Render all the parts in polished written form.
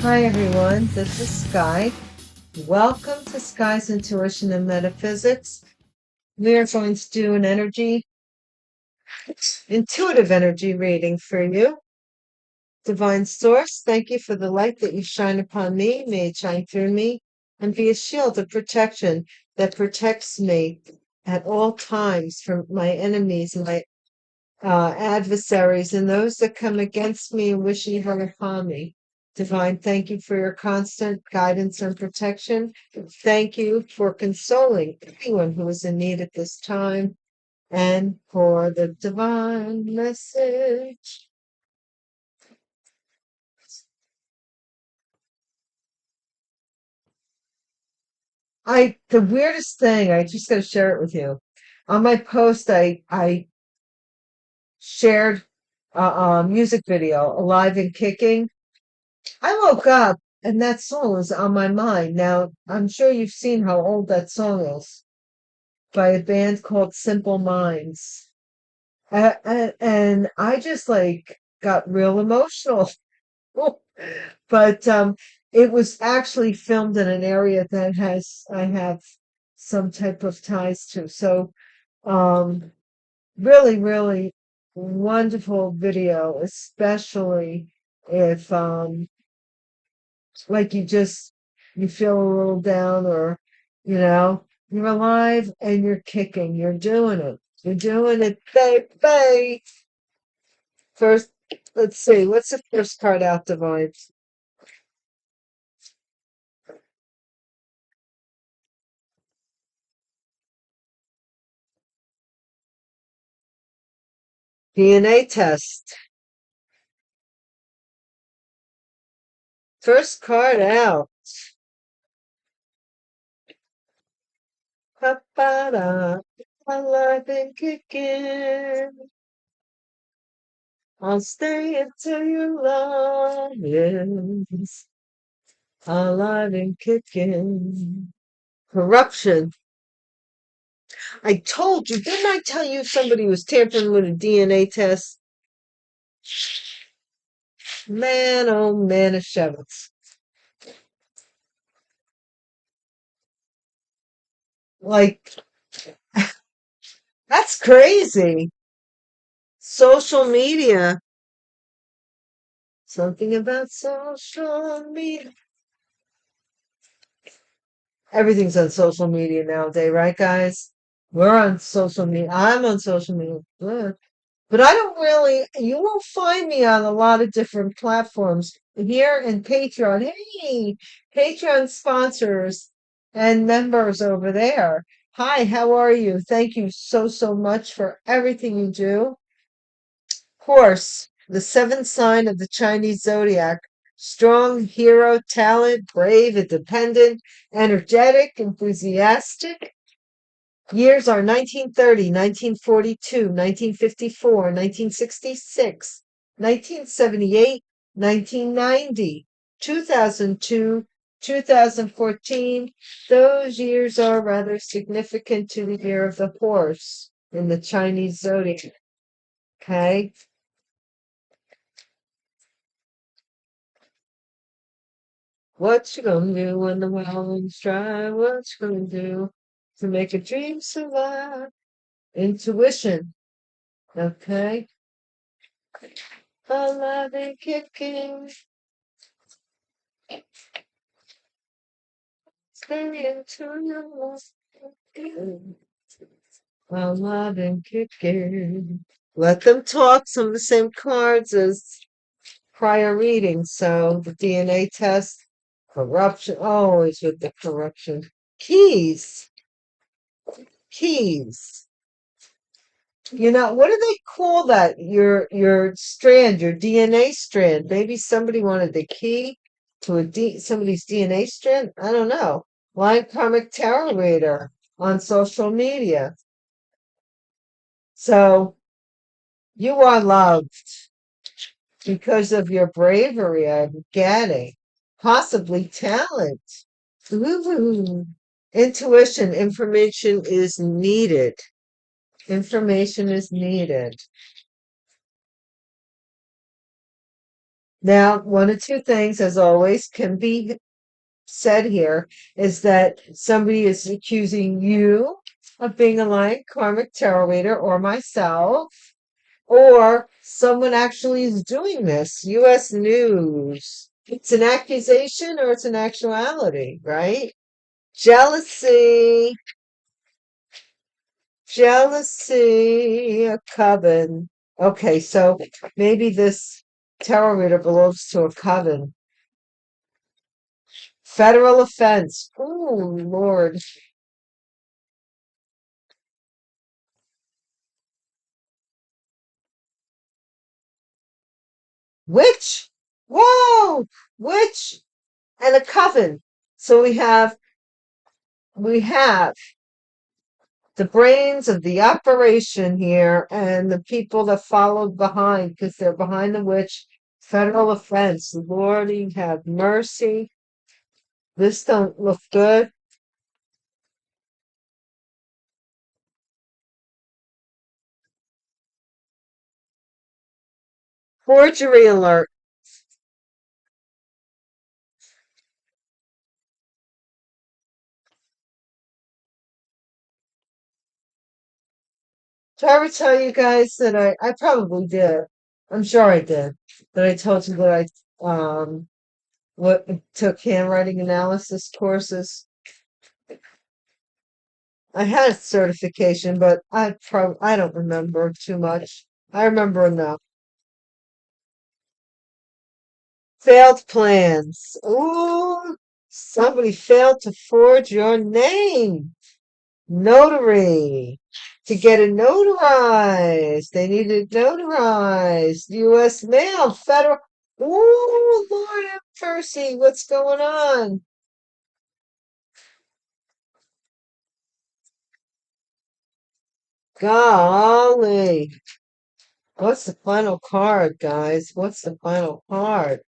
Hi everyone, this is Sky. Welcome to Sky's Intuition and Metaphysics. We are going to do an intuitive energy reading for you. Divine Source, thank you for the light that you shine upon me. May it shine through me and be a shield of protection that protects me at all times from my enemies, my adversaries, and those that come against me and wish evil upon me. Divine, thank you for your constant guidance and protection. Thank you for consoling anyone who is in need at this time and for the divine message. The weirdest thing, I just got to share it with you. On my post, I shared a music video, Alive and Kicking. I woke up and that song was on my mind. Now, I'm sure you've seen how old that song is by a band called Simple Minds. And I just like got real emotional. But it was actually filmed in an area that I have some type of ties to. So um really, really wonderful video, especially if like you feel a little down or you know you're alive and you're kicking, you're doing it, baby. First, let's see, what's the first card out, Divine? DNA test. First card out. Pa-ba-da. Alive and kicking, I'll stay until your love is alive and kicking. Corruption. I told you, didn't I tell you somebody was tampering with a DNA test? Man, oh man, of Shevitz. Like, that's crazy. Social media. Something about social media. Everything's on social media nowadays, right, guys? We're on social media. I'm on social media. Ugh. But I don't really, you won't find me on a lot of different platforms. Here in Patreon, hey, Patreon sponsors and members over there. Hi, how are you? Thank you so, so much for everything you do. Horse, the seventh sign of the Chinese zodiac. Strong hero, talent, brave, independent, energetic, enthusiastic. Years are 1930, 1942, 1954, 1966, 1978, 1990, 2002, 2014. Those years are rather significant to the year of the horse in the Chinese zodiac. Okay. What you gonna do when the well's dry? What you gonna do to make a dream survive? Intuition. Okay. Alive and kicking, stay into your life. Alive and kicking. Let them talk. Some of the same cards as prior readings. So the DNA test, corruption, always with the corruption. Keys, keys. You know, what do they call that? Your strand, your DNA strand. Maybe somebody wanted the key to somebody's DNA strand. I don't know. Line Karmic Tarot Reader on social media. So you are loved because of your bravery, I'm getting. Possibly talent. Ooh. Intuition, information is needed. Information is needed. Now, one of two things, as always, can be said here is that somebody is accusing you of being a lying karmic tarot reader or myself, or someone actually is doing this. U.S. News. It's an accusation or it's an actuality, right? Jealousy, jealousy, a coven. Okay, so maybe this tarot reader belongs to a coven. Federal offense. Oh, Lord. Witch. Whoa, witch and a coven. So we have the brains of the operation here and the people that followed behind because they're behind the witch. Federal offense. Lordy have mercy. This don't look good. Forgery alert. Did I ever tell you guys that I probably did. I'm sure I did. That I told you that what took handwriting analysis courses. I had a certification, but I don't remember too much. I remember enough. Failed plans. Ooh, somebody failed to forge your name. Notary. To get it notarized. They needed notarized. U.S. mail, federal. Ooh, Lord have mercy. What's going on? Golly. What's the final card, guys? What's the final card?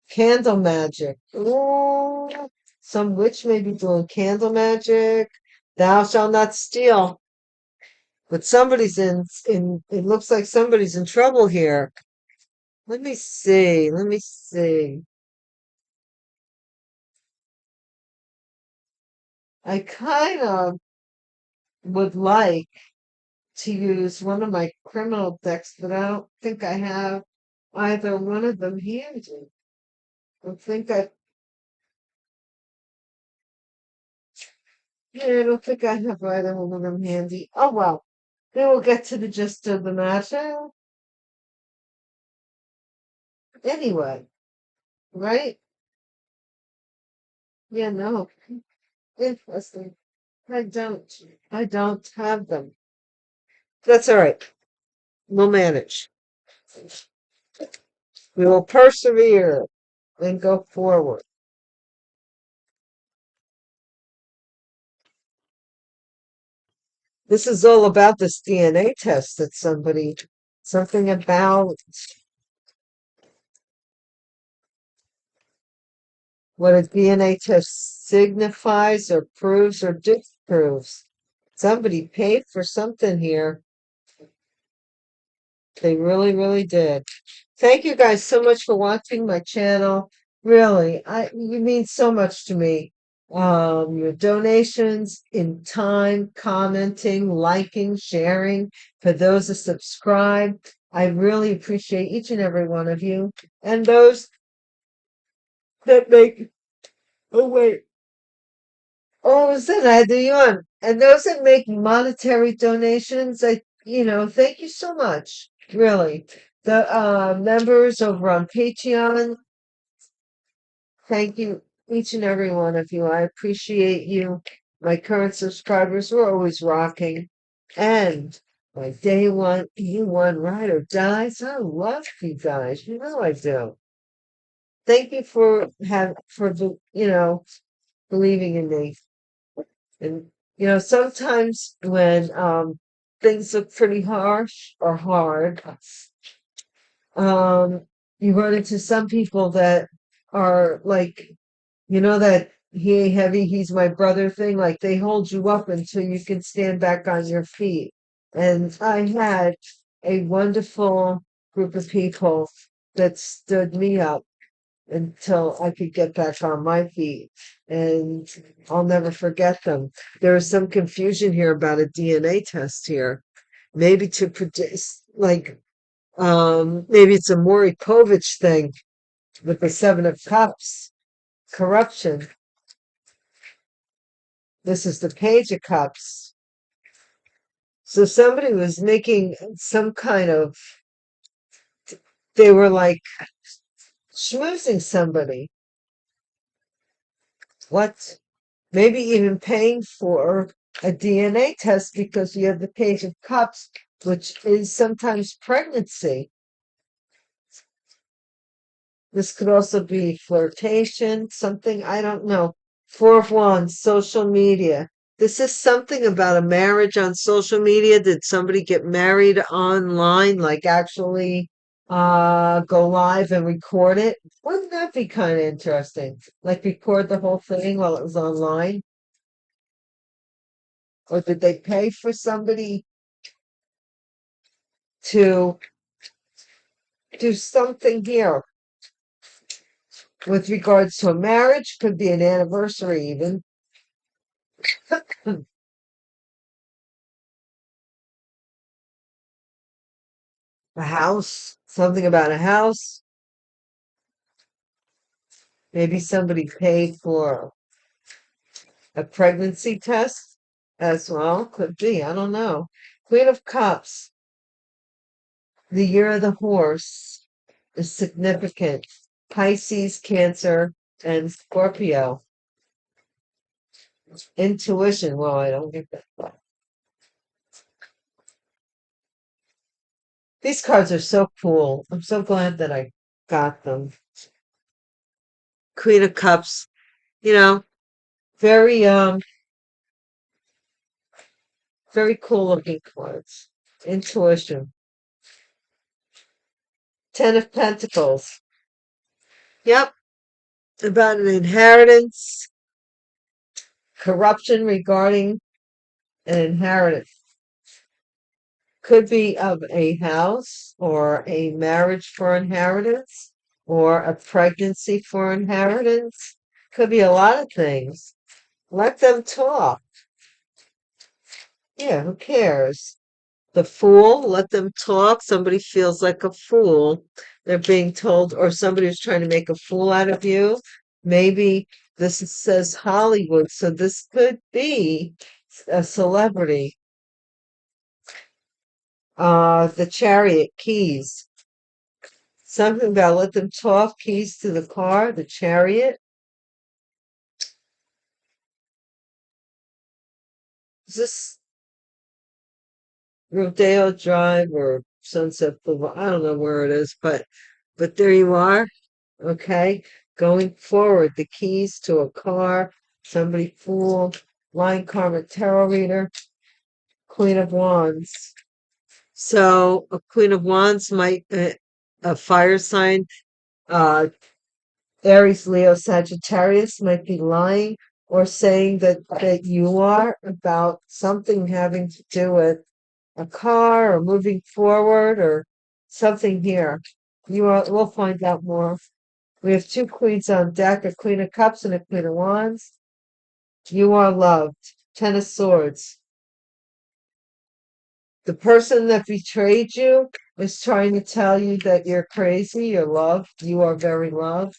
Candle magic. Ooh, some witch may be doing candle magic. Thou shalt not steal. But somebody's it looks like somebody's in trouble here. Let me see. Let me see. I kind of would like to use one of my criminal decks, but I don't think I have either one of them handy. I think I don't think I have either one of them handy. Oh well. Then we'll get to the gist of the matter. Anyway, right? Yeah, no. Interesting. I don't. I don't have them. That's all right. We'll manage. We will persevere and go forward. This is all about this DNA test that something about what a DNA test signifies or proves or disproves. Somebody paid for something here. They really, really did. Thank you guys so much for watching my channel. Really, you mean so much to me. Your donations in time, commenting, liking, sharing, for those that subscribe. I really appreciate each and every one of you. And those that make, oh wait, all of a sudden I had to yawn. And those that make monetary donations, thank you so much. Really. The members over on Patreon, thank you, each and every one of you. I appreciate you. My current subscribers were always rocking. And my day one, E1 ride or dies. I love you guys. You know I do. Thank you for believing in me. And sometimes when things look pretty harsh or hard, um, you run into some people that are like, that he ain't heavy, he's my brother thing. Like they hold you up until you can stand back on your feet. And I had a wonderful group of people that stood me up until I could get back on my feet. And I'll never forget them. There was some confusion here about a DNA test here. Maybe to produce, like, maybe it's a Maury Povich thing with the Seven of Cups, corruption. This is the Page of Cups. So somebody was making some kind of, they were like schmoozing somebody. What? Maybe even paying for a DNA test because you have the Page of Cups, which is sometimes pregnancy. This could also be flirtation, something, I don't know. Four of Wands, social media. This is something about a marriage on social media. Did somebody get married online, like actually go live and record it? Wouldn't that be kind of interesting? Like record the whole thing while it was online? Or did they pay for somebody to do something here with regards to a marriage? Could be an anniversary even. A house, something about a house. Maybe somebody paid for a pregnancy test as well. Could be, I don't know. Queen of Cups, the year of the horse is significant. Pisces, Cancer, and Scorpio. Intuition. Well, I don't get that. These cards are so cool. I'm so glad that I got them. Queen of Cups, you know, very very cool looking cards. Intuition. Ten of Pentacles. Yep, about an inheritance, corruption regarding an inheritance. Could be of a house or a marriage for inheritance or a pregnancy for inheritance. Could be a lot of things. Let them talk. Yeah, who cares? The fool, let them talk. Somebody feels like a fool. They're being told, or somebody was trying to make a fool out of you. Maybe says Hollywood, so this could be a celebrity. The Chariot, keys. Something about let them talk, keys to the car, the Chariot. Is this Rodeo Drive or Sunset Boulevard? I don't know where it is, but there you are. Okay, going forward, the keys to a car, somebody fool, line karma tarot reader, Queen of Wands. So a Queen of Wands might a fire sign, uh, Aries, Leo, Sagittarius might be lying or saying that you are about something having to do with a car or moving forward or something here. We'll find out more. We have two queens on deck, a Queen of Cups and a Queen of Wands. You are loved. Ten of Swords. The person that betrayed you is trying to tell you that you're crazy, you're loved, you are very loved.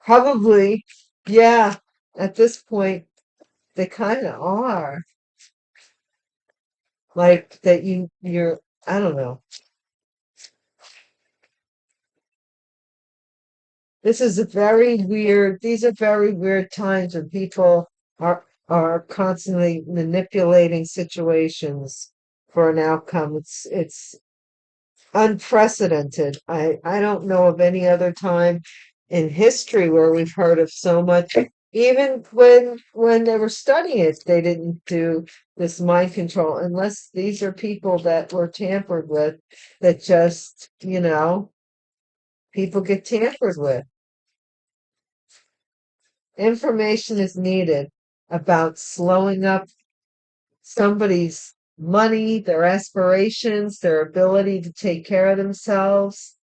Probably, yeah, at this point, they kind of are. Like that I don't know. These are very weird times when people are constantly manipulating situations for an outcome. It's unprecedented. I don't know of any other time in history where we've heard of so much. Even when they were studying it, they didn't do this mind control unless these are people that were tampered with, that just, people get tampered with. Information is needed about slowing up somebody's money, their aspirations, their ability to take care of themselves.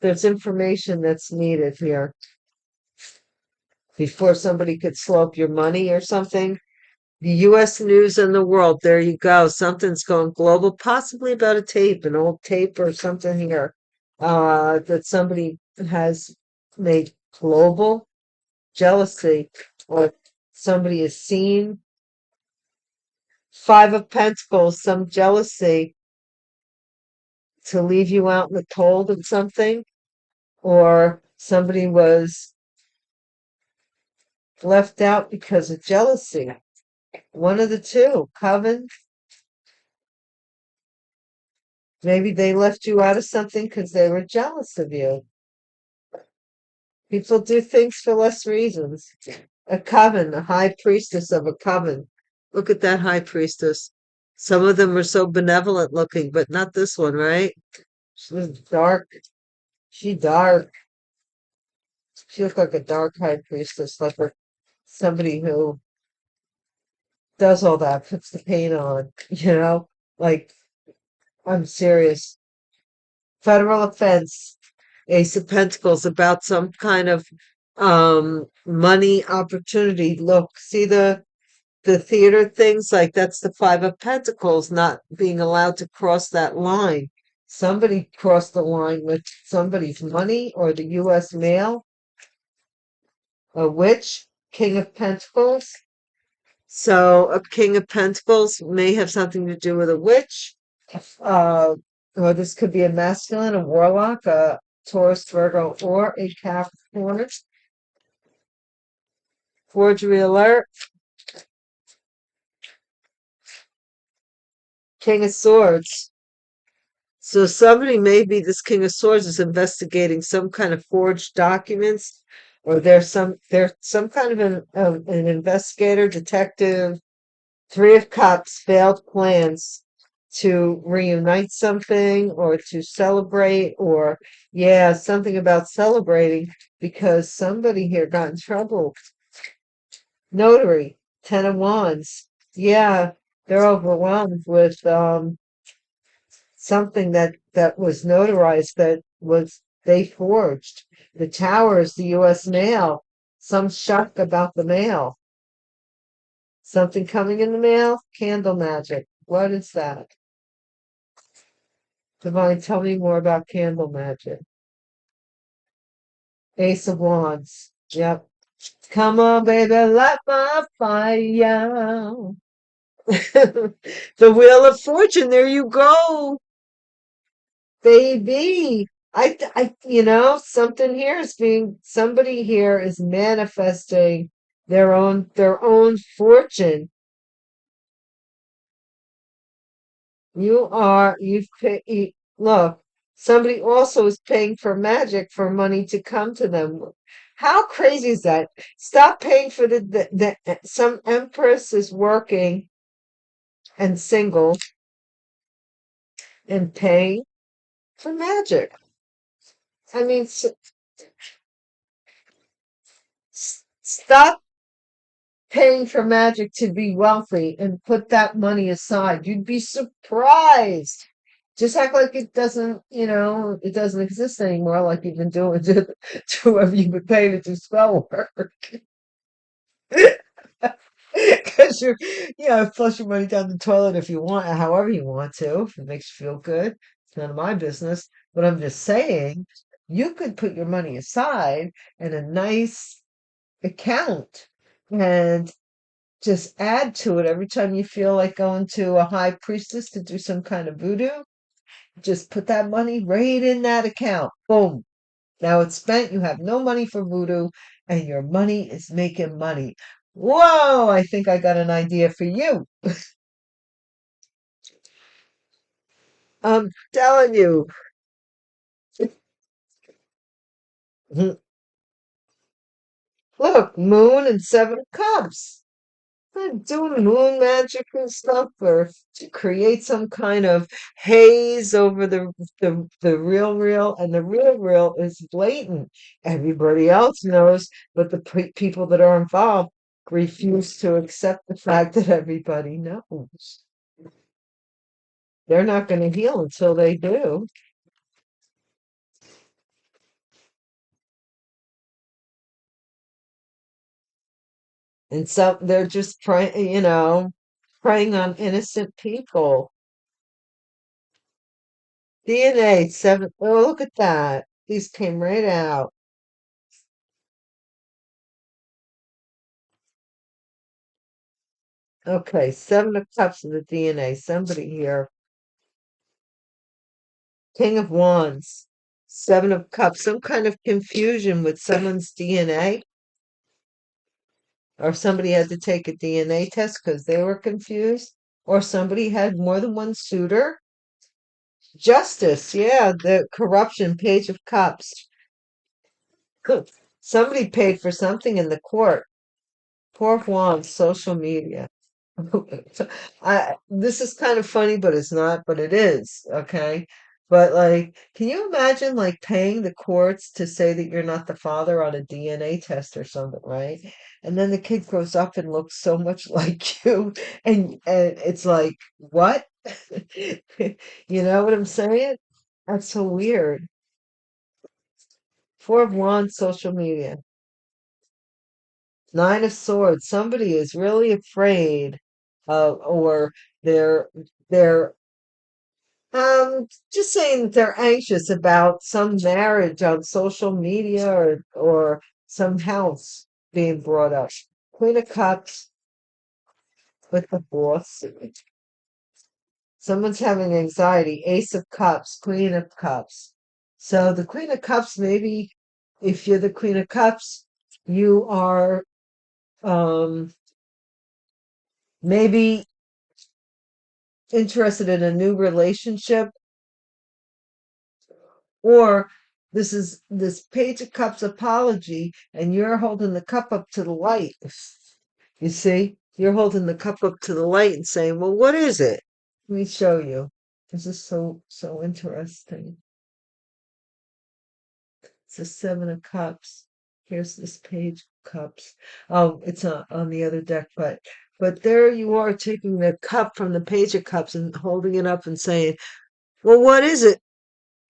There's information that's needed here before somebody could slope your money or something. The U.S. news and the world. There you go. Something's going global, possibly about a tape, an old tape or something here, that somebody has made global jealousy, or somebody has seen. Five of Pentacles, some jealousy to leave you out in the cold of something, or somebody was left out because of jealousy. One of the two. Coven. Maybe they left you out of something because they were jealous of you. People do things for less reasons. A coven, a high priestess of a coven. Look at that high priestess. Some of them are so benevolent looking, but not this one, right? She was dark. She dark. She looked like a dark high priestess, like somebody who does all that, puts the paint on, Like, I'm serious. Federal offense, Ace of Pentacles, about some kind of money opportunity. Look, see the theater things, like that's the Five of Pentacles, not being allowed to cross that line. Somebody crossed the line with somebody's money or the U.S. mail. A witch, King of Pentacles. So a King of Pentacles may have something to do with a witch. Or this could be a masculine, a warlock, a Taurus, Virgo, or a Capricorn. Forgery alert. King of Swords. So somebody, maybe this King of Swords, is investigating some kind of forged documents, or they're some kind of an investigator, detective. Three of Cups, failed plans to reunite something or to celebrate, or yeah, something about celebrating because somebody here got in trouble. Notary, Ten of Wands. Yeah, they're overwhelmed with something that was notarized, that was they forged. The Tower is the U.S. mail. Some shock about the mail. Something coming in the mail? Candle magic. What is that? Divine, tell me more about candle magic. Ace of Wands. Yep. Come on, baby, light my fire. The Wheel of Fortune. There you go, baby. Something here is somebody here is manifesting their own fortune. Look, somebody also is paying for magic for money to come to them. How crazy is that? Stop paying for some empress is working and single and paying for magic. I mean, stop paying for magic to be wealthy and put that money aside. You'd be surprised. Just act like it doesn't exist anymore, like you've been doing to whoever you've been paying to do spell work. Because flush your money down the toilet if you want, however you want to, if it makes you feel good. It's none of my business. But I'm just saying, you could put your money aside in a nice account and just add to it every time you feel like going to a high priestess to do some kind of voodoo. Just put that money right in that account. Boom. Now it's spent. You have no money for voodoo, and your money is making money. Whoa, I think I got an idea for you. I'm telling you. Look, Moon and Seven of Cups. They're doing moon magic and stuff, or to create some kind of haze over the real, and the real is blatant. Everybody else knows, but the people that are involved refuse to accept the fact that everybody knows. They're not going to heal until they do. And so they're just preying on innocent people. DNA seven. Oh, look at that. These came right out. Okay, seven of cups of the DNA. Somebody here. King of Wands. Seven of Cups. Some kind of confusion with someone's DNA, or somebody had to take a DNA test because they were confused, or somebody had more than one suitor. Justice, yeah, the corruption, Page of Cups. Good. Somebody paid for something in the court. Four of Wands, social media. This is kind of funny, but it's not, but it is, okay? But like, can you imagine like paying the courts to say that you're not the father on a DNA test or something, right? And then the kid grows up and looks so much like you, and it's like, what? You know what I'm saying? That's so weird. Four of Wands, social media. Nine of Swords. Somebody is really afraid or they're they're just saying that they're anxious about some marriage on social media or some house being brought up. Queen of Cups with the Fourth. Someone's having anxiety. Ace of Cups, Queen of Cups. So the Queen of Cups, maybe if you're the Queen of Cups, you are maybe interested in a new relationship, or this Page of Cups apology, and you're holding the cup up to the light. You see, you're holding the cup up to the light and saying, well, what is it? Let me show you. This is so interesting. It's the Seven of Cups. Here's this Page of Cups. Oh, it's on the other deck, but there you are taking the cup from the Page of Cups and holding it up and saying, well, what is it?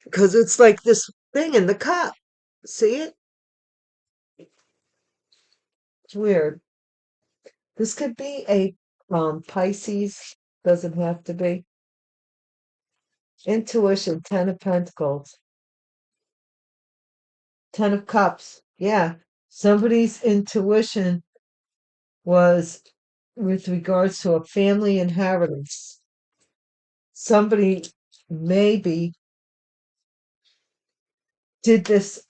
Because it's like this thing in the cup. See it? It's weird. This could be a Pisces. Doesn't have to be. Intuition, Ten of Pentacles, Ten of Cups. Yeah. Somebody's intuition was with regards to a family inheritance. Somebody maybe did this.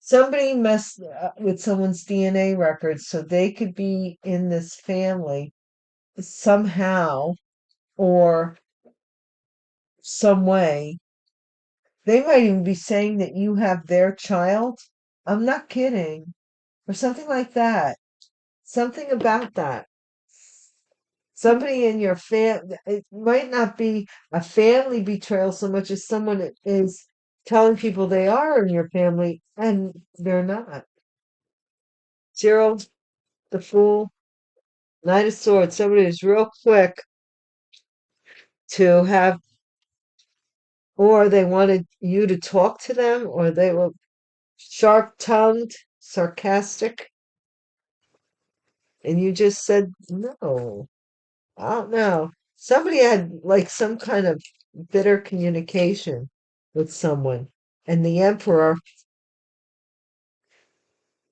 Somebody messed with someone's DNA records so they could be in this family somehow or some way. They might even be saying that you have their child. I'm not kidding. Or something like that. Something about that. Somebody in your it might not be a family betrayal so much as someone that is telling people they are in your family and they're not. Zero, the Fool, Knight of Swords. Somebody is real quick to have, or they wanted you to talk to them, or they were sharp-tongued, sarcastic, and you just said no. I don't know. Somebody had like some kind of bitter communication with someone. And the Emperor,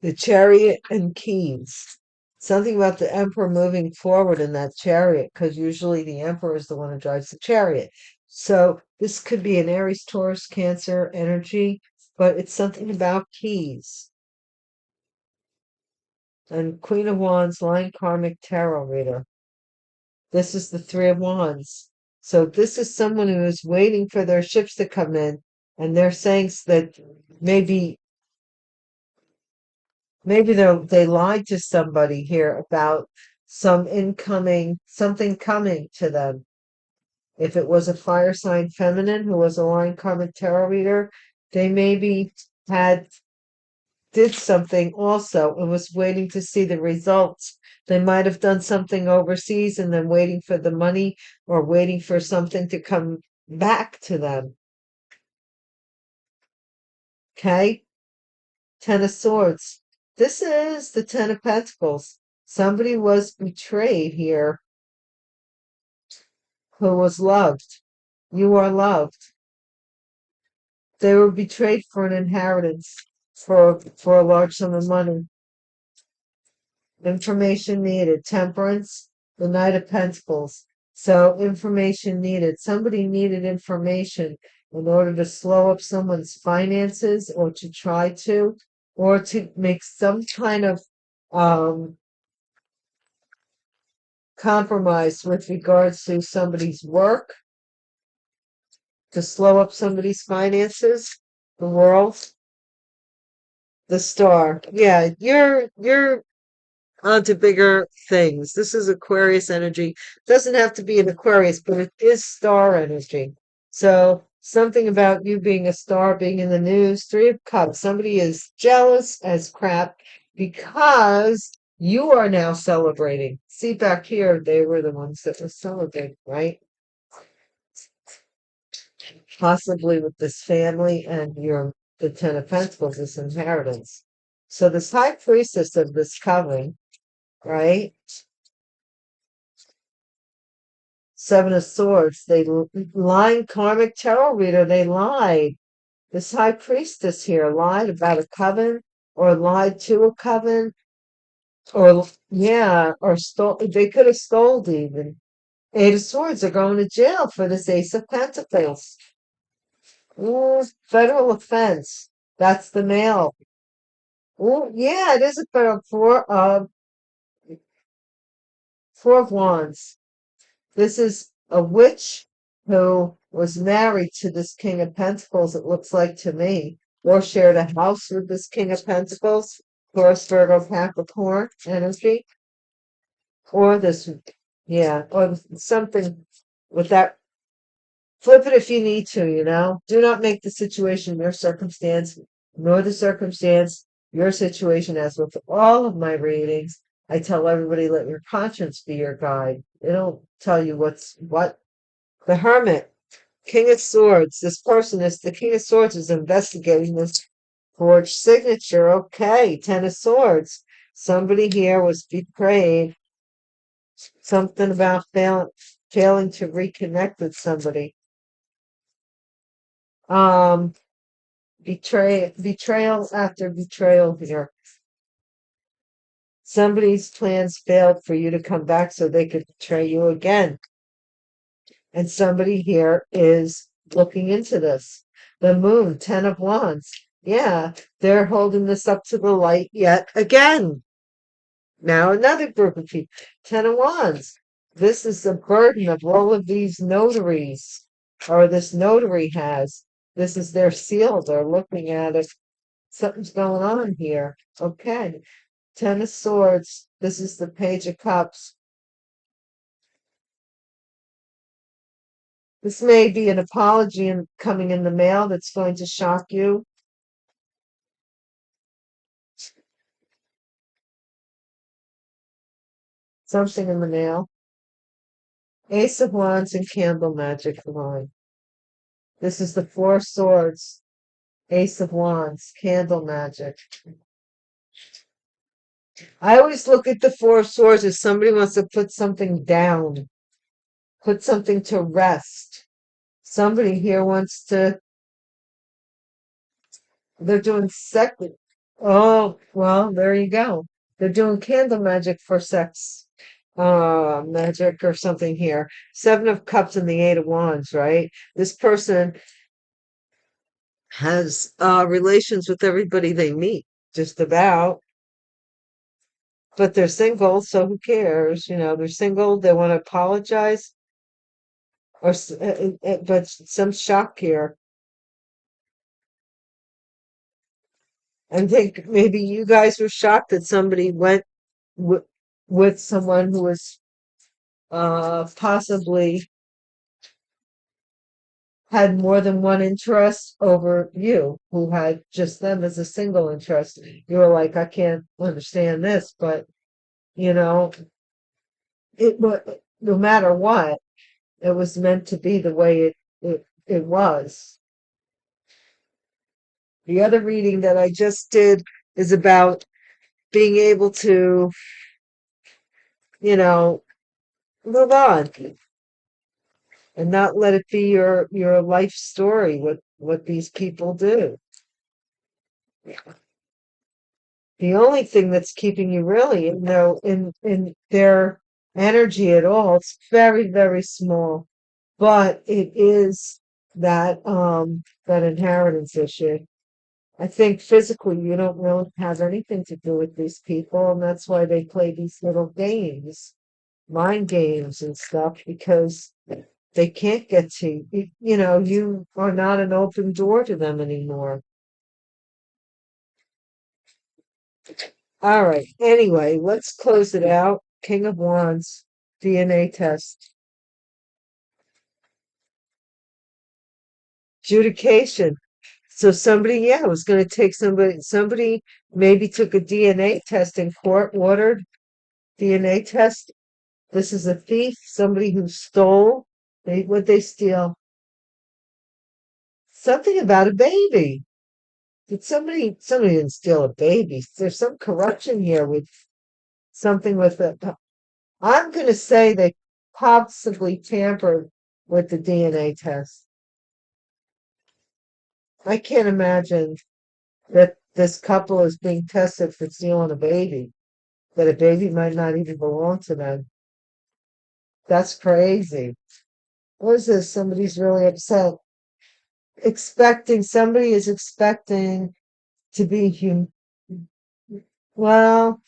the Chariot and Keys. Something about the Emperor moving forward in that chariot, because usually the Emperor is the one who drives the chariot. So this could be an Aries, Taurus, Cancer energy, but it's something about keys. And Queen of Wands, Line Karmic Tarot reader. This is the Three of Wands. So this is someone who is waiting for their ships to come in, and they're saying that maybe they lied to somebody here about something coming to them. If it was a fire sign feminine who was a line karmic tarot reader, they maybe had did something also and was waiting to see the results They might have done something overseas and then waiting for the money or waiting for something to come back to them. Okay? Ten of Swords. This is the Ten of Pentacles. Somebody was betrayed here who was loved. You are loved. They were betrayed for an inheritance, for a large sum of money. Information needed. Temperance, the Knight of Pentacles. So information needed. Somebody needed information in order to slow up someone's finances or to try to, or to make some kind of compromise with regards to somebody's work, to slow up somebody's finances, the world, the Star. Yeah, you're onto bigger things. This is Aquarius energy. Doesn't have to be an Aquarius, but it is star energy. So something about you being a star, being in the news. Three of Cups. Somebody is jealous as crap because you are now celebrating. See, back here, they were the ones that were celebrating, right? Possibly with this family and the Ten of Pentacles, this inheritance. So this High Priestess of this coven, right? Seven of Swords. They lied, karmic tarot reader. They lied. This High Priestess here lied about a coven, or lied to a coven, or yeah, or stole. They could have stole even. Eight of Swords are going to jail for this Ace of Pentacles. Ooh, federal offense. That's the male. Ooh, yeah, it is a federal. Four of Wands. This is a witch who was married to this King of Pentacles, it looks like to me, or shared a house with this King of Pentacles, Taurus, Virgo, Capricorn energy, or this, yeah, or something with that. Flip it if you need to, Do not make the situation your circumstance, nor the circumstance your situation. As with all of my readings, I tell everybody, let your conscience be your guide. It'll tell you what's what. The Hermit, King of Swords. This person is the King of Swords is investigating this forged signature. Okay, Ten of Swords. Somebody here was betrayed. Something about failing to reconnect with somebody. Betrayal after betrayal here. Somebody's plans failed for you to come back so they could betray you again. And somebody here is looking into this. The Moon, Ten of Wands. Yeah, they're holding this up to the light yet again. Now another group of people. Ten of Wands. This is the burden of all of these notaries, or this notary has. This is their seal. They're looking at it. Something's going on here. Okay. Ten of Swords. This is the Page of Cups. This may be an apology coming in the mail that's going to shock you. Something in the mail. Ace of Wands and Candle Magic line. This is the Four of Swords. Ace of Wands, Candle Magic. I always look at the Four of Swords as somebody wants to put something down, put something to rest. Somebody here wants to, they're doing second. Oh, well, there you go. They're doing candle magic for sex magic or something here. Seven of Cups and the Eight of Wands, right? This person has relations with everybody they meet, just about. But they're single, so who cares? They're single, they want to apologize. But some shock here. I think maybe you guys were shocked that somebody went with someone who was possibly had more than one interest over you, who had just them as a single interest. You were like, I can't understand this, but You know, it was no matter what, it was meant to be the way it was. The other reading that I just did is about being able to, you know, move on and not let it be your life story, what these people do. The only thing that's keeping you really in their energy at all, it's very, very small, but it is that inheritance issue. I think physically you don't really have anything to do with these people, and that's why they play these little games, mind games and stuff, because they can't get to you. You know, you are not an open door to them anymore. All right. Anyway, let's close it out. King of Wands, DNA test. Adjudication. So somebody, yeah, was going to take somebody maybe took a DNA test in court, ordered DNA test. This is a thief, somebody who stole. What they steal? Something about a baby. Did somebody didn't steal a baby. There's some corruption here with something with it. I'm going to say they possibly tampered with the DNA test. I can't imagine that this couple is being tested for stealing a baby, that a baby might not even belong to them. That's crazy. What is this? Somebody's really upset. Somebody is expecting to be well,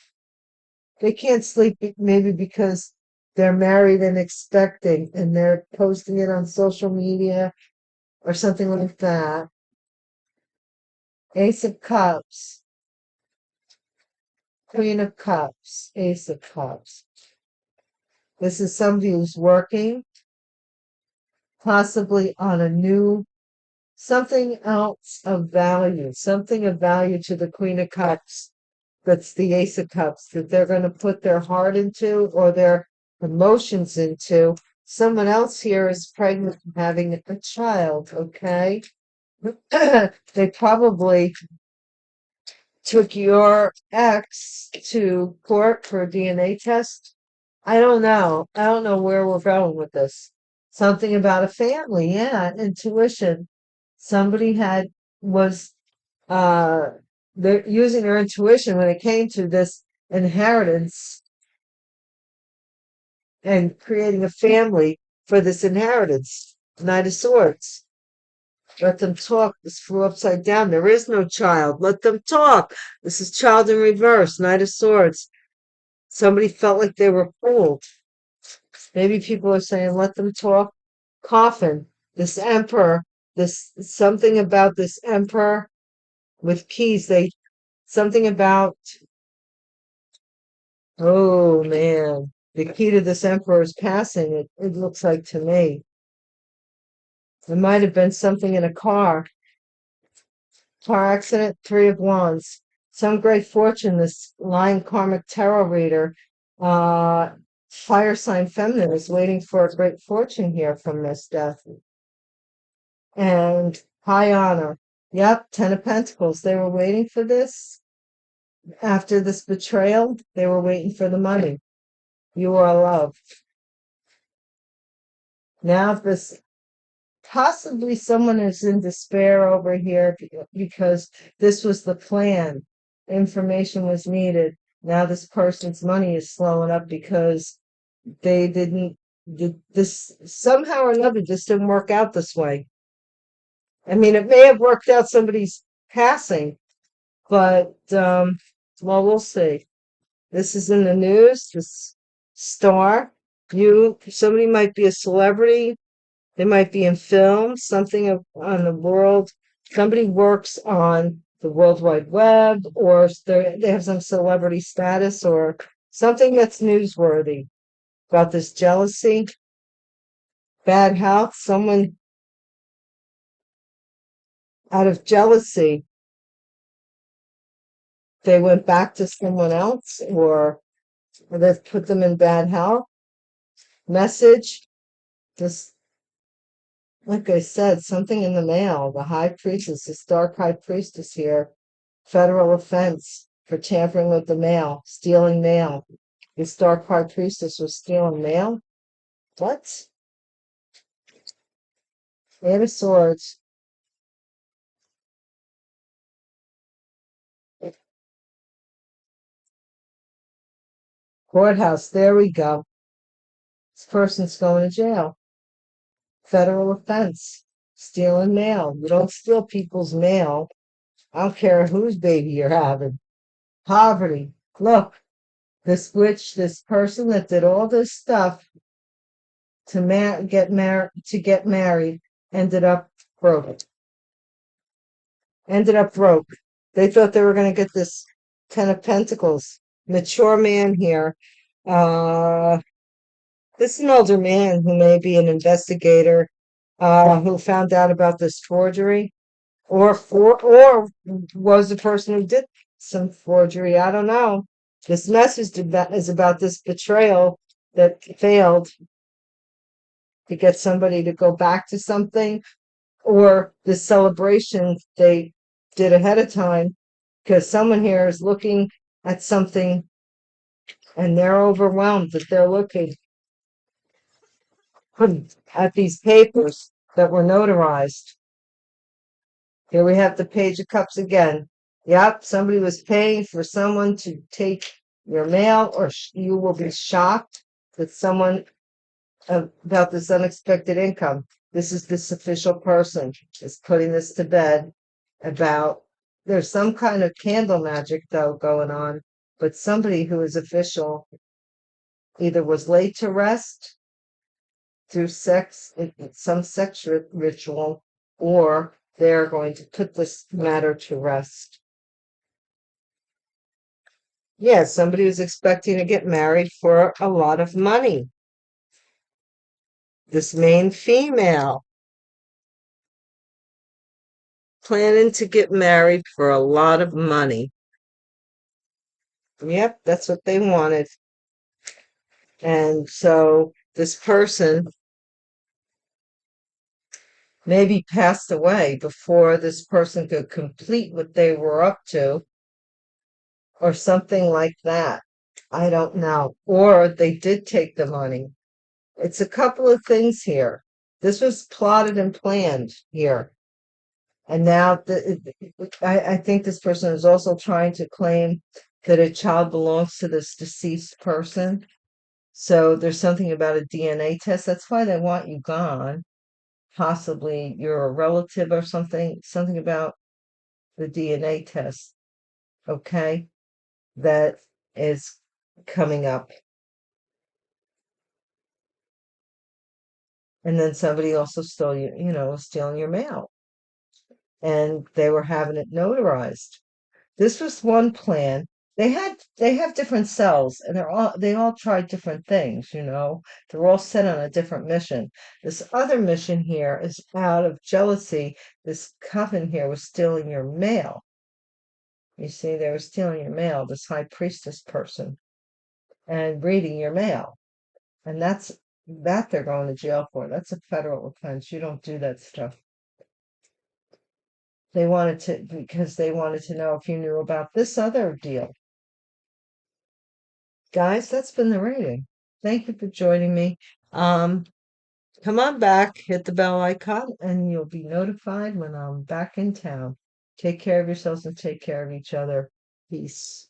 they can't sleep maybe because they're married and expecting and they're posting it on social media or something like that. Ace of Cups, Queen of Cups, Ace of Cups. This is somebody who's working, possibly on a new something else of value, something of value to the Queen of Cups. That's the Ace of Cups that they're going to put their heart into or their emotions into. Someone else here is pregnant and having a child, okay? They probably took your ex to court for a DNA test. I don't know. I don't know where we're going with this. Something about a family, yeah, intuition. Somebody was uh they're using their intuition when it came to this inheritance and creating a family for this inheritance. Knight of Swords. Let them talk. This flew upside down. There is no child. Let them talk. This is child in reverse. Knight of Swords. Somebody felt like they were fooled. Maybe people are saying, let them talk. Coffin. This emperor. This something about this emperor with keys. Something about, oh man, the key to this emperor's passing. It looks like to me. It might have been something in a car accident, Three of Wands. Some great fortune, this Lion Karmic Tarot reader, uh, fire sign feminine is waiting for a great fortune here from this death. And high honor. Yep, Ten of Pentacles. They were waiting for this. After this betrayal, they were waiting for the money. You are loved. Now this possibly someone is in despair over here because this was the plan. Information was needed. Now this person's money is slowing up because they didn't this somehow or another just didn't work out this way. I mean, it may have worked out somebody's passing, but well, we'll see. This is in the news. This star, somebody might be a celebrity. They might be in film, something on the world. Somebody works on the World Wide Web, or they have some celebrity status, or something that's newsworthy about this jealousy, bad health. Someone out of jealousy, they went back to someone else, or Or that put them in bad health. Message, this, like I said, something in the mail. The high priestess, this dark high priestess here, federal offense for tampering with the mail, stealing mail. This dark high priestess was stealing mail. What? Eight of Swords. Courthouse. There we go. This person's going to jail. Federal offense. Stealing mail. You don't steal people's mail. I don't care whose baby you're having. Poverty. Look, this witch, this person that did all this stuff to get married, ended up broke. Ended up broke. They thought they were going to get this Ten of Pentacles. Mature man here. Uh, this is an older man who may be an investigator, who found out about this forgery, or was the person who did some forgery. I don't know. This message is about this betrayal that failed to get somebody to go back to something, or the celebration they did ahead of time, because someone here is looking at something and they're overwhelmed that they're looking at these papers that were notarized. Here we have the Page of Cups again. Yep, somebody was paying for someone to take your mail, or you will be shocked that someone about this unexpected income. This is this official person is putting this to bed about, there's some kind of candle magic though going on, but somebody who is official either was late to rest through sex, some sex ritual, or they're going to put this matter to rest. Yeah, somebody was expecting to get married for a lot of money. This main female planning to get married for a lot of money. Yep, that's what they wanted. And so this person maybe passed away before this person could complete what they were up to, or something like that. I don't know. Or they did take the money. It's a couple of things here. This was plotted and planned here. And now I think this person is also trying to claim that a child belongs to this deceased person. So there's something about a DNA test. That's why they want you gone. Possibly you're a relative or something about the DNA test. Okay. That is coming up. And then somebody also stole stealing your mail. And they were having it notarized. This was one plan. They have different cells, and they all tried different things, They're all set on a different mission. This other mission here is out of jealousy. This coven here was stealing your mail. You see, they were stealing your mail, this high priestess person, and reading your mail. And that they're going to jail for. That's a federal offense. You don't do that stuff. Because they wanted to know if you knew about this other deal. Guys, that's been the reading. Thank you for joining me. Come on back, hit the bell icon, and you'll be notified when I'm back in town. Take care of yourselves and take care of each other. Peace.